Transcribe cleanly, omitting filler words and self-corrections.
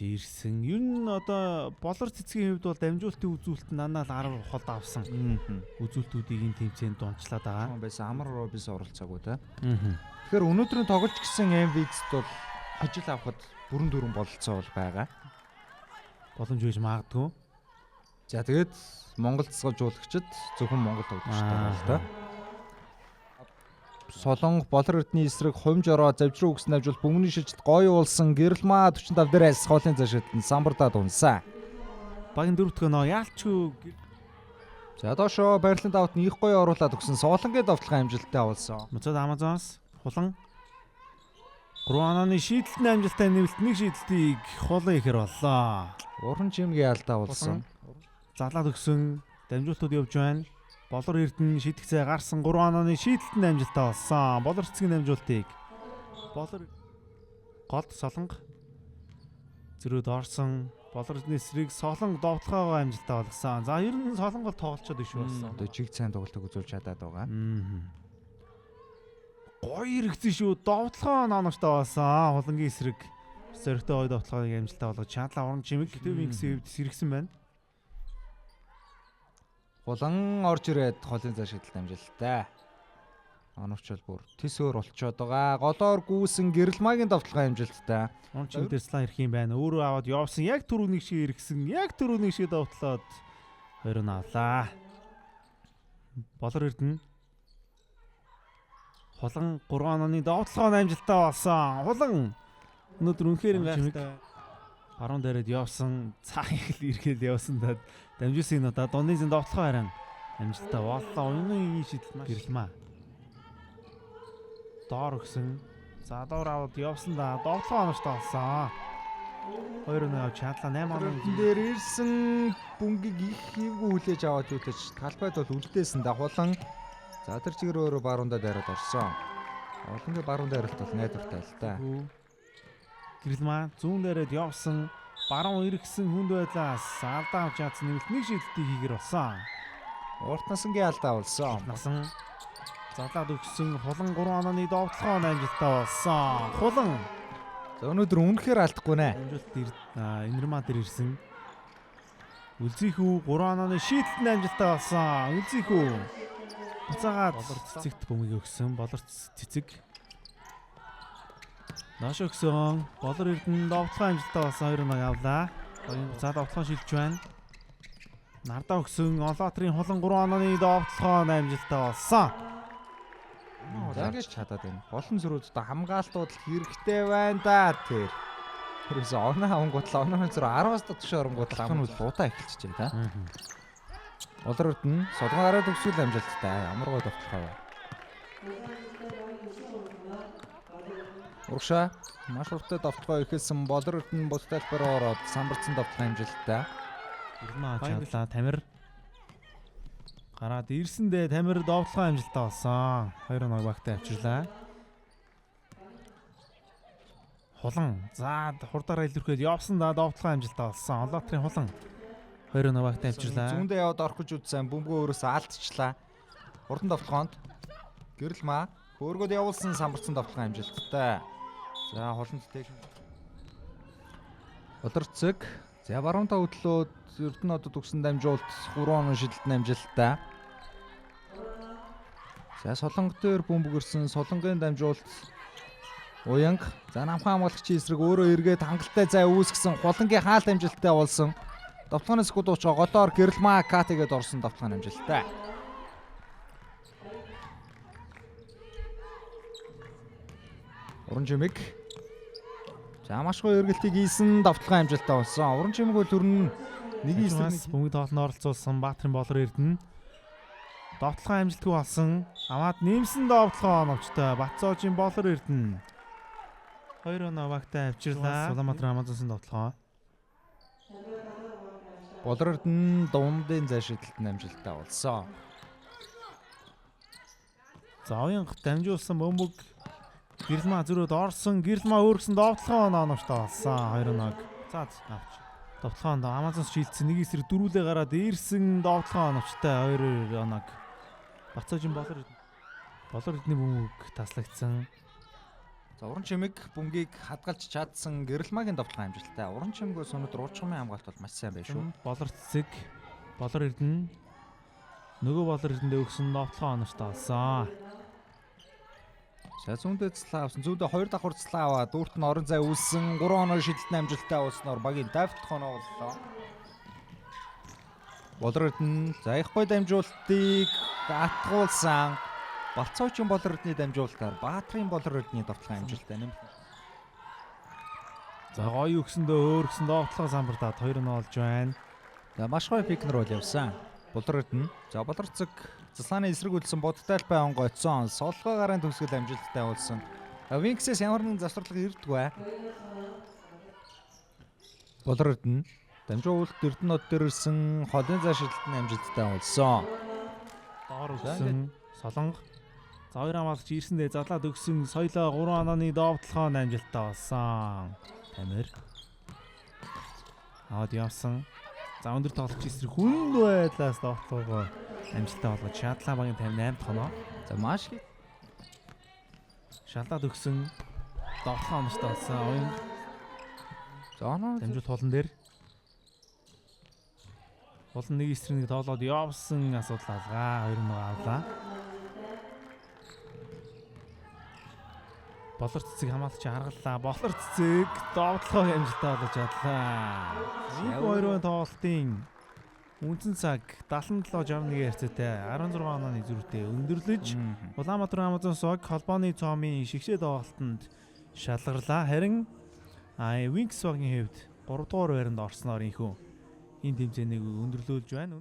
ирсэн. Ер нь одоо болор цэцгийн хувьд бол дамжуулалтын үзүүлэлт нанаа л 10 холд авсан. Үзүүлэлтүүдийг энэ тэмцээнд дончлаад байгаа. Байсан амар робис оролцоогүй те. Тэгэхээр өнөөдрийн тоглож гисэн MV-д бол ажил авахд бүрэн дүүрэн бололцоо бол байгаа. Боломж үйж магадгүй. За тэгээд Монгол цэцгажуулагчид зөвхөн Монгол тоглогчтой байна л да. Солонго болор эрдний эсрэг хумж ороо завжруу өгсөн навжуул бөмбөний шилжилт гоё уулсан гэрэлмаа 45 дээрээс хоолын зашилтанд самбардаад унсаа. Багийн дөрөвдөх нөө яалчгүй. За доошоо барилан давт их гоё оруулаад өгсөн Солонгийн довтлогын амжилттай авалсан. Моцод Амазонс хулан 3 онооны шийдэлтний амжилттай нэвэлт нэг шийдэлтийг хулан ихэр боллоо. Уран чимгийн алдаа болсон. Залаад өгсөн дамжуултууд явж байна. Болор эрдэнэ шидэх цай гарсан 3 онооны шийдэлтний амжилттай болсон. Болор цэцгийн дамжуултыг болор голд солонго зөрөөд орсон. Болор эрдэнэ эсрэг солонго довтлогоо амжилттай болгосон. За ер нь солонго тоглолцоод иш болсон. Одоо жиг цайн тоглолтог үзүүлж чадаад байгаа. Гоё иргэсэн шүү. Довтлогоо ноногтой болсон. Хулангийн эсрэг зоригтой гоё довтлогыг амжилттай болгож чадлаа. Уран чимэг Твинкс-ийн хувьд сэргсэн байна. Хулан орж ирээд холын заа шидэлт амжилттай. Оновч бол бүр тис өөр болцоод байгаа. Голоор гүйсэн гэрэлмаагийн довтлогын амжилттай. Уран чимэг дээр слаа ирэх юм байна. Өөрөө аваад явсан. Яг түрүүний шиг иргсэн. Яг түрүүний шиг довтлоод хоёр нь авлаа. Болор эрдэнэ Хулан 3 онооны довтлогоо амжилттай болсон. Хулан өнөөдөр үнэхээр гайхалтай. Баруун дээрээ явсан. Цаа их л ирэхэл явсан даа. Дамжуулсан энэ удаа Донизын довтлогоо харин амжилттай боллоо. Өнөөний энэ шийдэл маш гэрэлмаа. Доор өгсөн. За доор аваад явсан да. Довтлогоо оновчтой болсон. 2-1 авч чадлаа. 8 оноо дээр ирсэн бөмбөгийг их хийвгүй хүлээж аваад ütэж талбайд бол үлдээсэн да. Хулан за тэр чигээр өөрөө баруундаа дайраад орсон. Олонгийн баруун дайралт бол найдвартай л да. Гэрэлмаа зүүн дээрээ явсан. Баруун иргэсэн хүнд байлаас алдаа авч чадсан нэмэлт нэг шийдэлтийг хийгэр болсон. Урт насангийн алдаа болсон. Насан залаад өгсөн хулан 3 онооны довтлогоо амжилттай болсон. Хулан за өнөөдөр үнэхээр алдахгүй нэ. амжилт инэрмаа дээр ирсэн. Үлзийхүү 3 онооны шийдэлтэнд амжилттай болсон. Үлзийхүү буцаагаад болор цэцэгт бөмбөгийг өгсөн. Болор цэцэг Наш өгсөн. Болор эрдэнэ довтлогоо амжилттай болсон. 2-1 авлаа. За довтлогоо шилж байна. Нардаа өгсөн. Олоотрын хулан 3 онооны довтлогоо амжилттай болсон. За ингэж чадаад байна. Болон зөрүүд одоо хамгаалтууд хэрэгтэй байна да тэр. Тэрээс оноо авангуудлаа онооны зөрөө 10-аас дотор оронгууд ламын луудаа эхэлчихэж байна та. Болор эрдэнэ солгон гараад өгсөл амжилттай. Ямар гой довтлогоо. Урагшаа маш уртаа довтлогоо ихэлсэн болор эрдэнэ бус тайлбараар ороод самбарцсан довтлогын амжилттай. Ирмаа чадлаа. Тамир гараад ирсэндээ Тамир довтлогоо амжилттай болсон. 2-1 багтаа авчирлаа. Хулан за хурдаараа илэрхийлээд явсан да довтлогоо амжилттай болсон. Олоотрын хулан 2-1 багтаа авчирлаа. Зүүндээ яваад орох гэж үзсэн бөмбөгөө өөрөөсөө алдчихлаа. Хурдан довтлогоонд гэрэлмаа хөөргөд явуулсан самбарцсан довтлогын амжилттай. За хулан тэтгэж болор цэг за баруунтаа хөдлөөд эрдэнэ одод өгсөн дамжуулт 3 оноо шидэлтэн амжилттай. За солонго дээр бөмбөгөрсөн солонгын дамжуулт уянг за намхан хамгаалагчийн эсрэг өөрөө эргээд хангалттай зай үүсгэсэн хулангийн хаалт амжилттай болсон. Довтлооны скуд уучаа голоор гэрэлмаа катгээд орсон довтлооны амжилттай. Уран чимэг за маш гоё эргэлтийг хийсэн довтлогын амжилттай болсон. Уран чимэг бол төрн нэг эсрэг бөмбөг тоглолтод оролцуулсан Баатрин болор эрдэнэ довтлогын амжилтгүй болсон. Аваад нэмсэн довтлогоо оновчтой Батцоожийн болор эрдэнэ 2-1 багтаа авчирлаа. Улаанбаатар Амазонсын довтлогоо. Болор эрдэнэ дундын зашидлтанд амжилттай болсон. За уянга дамжуулсан бөмбөг гэрэлмаа зөрөөд орсон. Гэрэлмаа өөргсөн довтлогоо оновчтой болсон. 2-1 за авч. Довтлогоонд Амазонс шилжсэн нэг эсрэг дөрүүлээ гараад ирсэн довтлогоо оновчтой 2-1. Батцоожийн болор эрдэнэ бөмбөг таслагдсан. За уран чимэг бөмбөгийг хадгалж чадсан гэрэлмагийн довтлогын амжилттай. Уран чимгээс өнөөдөр уучгын хамгаалалт бол маш сайн байв шүү. Болор цэцэг Болор Эрдэнэ нөгөө Болор Эрдэнэ өгсөн довтлогоо оноштоо олсон. За зүүндээ цэцлээ авсан. Зүүндээ 2 давхар цэцлээ аваад дүүрт нь орон зай үүссэн 3 оноо шидэлтний амжилттай ууснаар багийн давталх оноо боллоо. Болор Эрдэнэ за их гой дамжуултыг атгуулсан. Балцоочийн Болор Эрдэнэний дамжуулалтаар Баатрын Болор Эрдэнэний довтлогын амжилттай нэмэлт. За гоё өгсөндөө өөр гисэн довтлогоо самбартаад 2-0 олж байна. За маш гоё пикнер бол явсан. Болор Эрдэнэ. За Болор цэг Заслааны эсрэг үлдсэн бодтой албай онгойцсон. Солгой гарын төгсгөл амжилттай болсон. Винксээс ямар нэгэн завсралга ирдэггүй. Болор Эрдэнэ. Дамжуулалт Эрдэнэд дээр ирсэн холын зай шидэлтний амжилттай болсон. Доор өгсөн Солонго. За 2 хамгаалагч ирсэндээ задлаад өгсөн соёлоо 3 онооны довтлогоо амжилттай болсон. Тамир. Аваад явсан. За өндөр тоглогч эсрэг хүнд байдлаас довтлогоо амжилттай болгож Шатлан багийн 58 дахь оноо. За маш их Шалдаад өгсөн довтлогоо оноштоо болсон. Оюун за оноо дамжуулт хулан дээр. Хулан нэг эсрэг нэг тоглоод явсан асуудал алгаа 2-1 авлаа. Болор цэцэг хамгаалагч харгаллаа. Болор цэцэг довтлогоо амжилттай болгож чадлаа. 2-2 тоглолтын үндсэн цаг 77-61 хэсэгтэй 16 онооны зүрхтэй өндөрлөж Улаанбаатар Амазон сог холбооны цоомын шигшээ тоглолтод шалгарлаа. Харин Wings-ийн хувьд 3 дугаар байранд орсноор энэ тэмцээнийг өндөрлөөлж байна.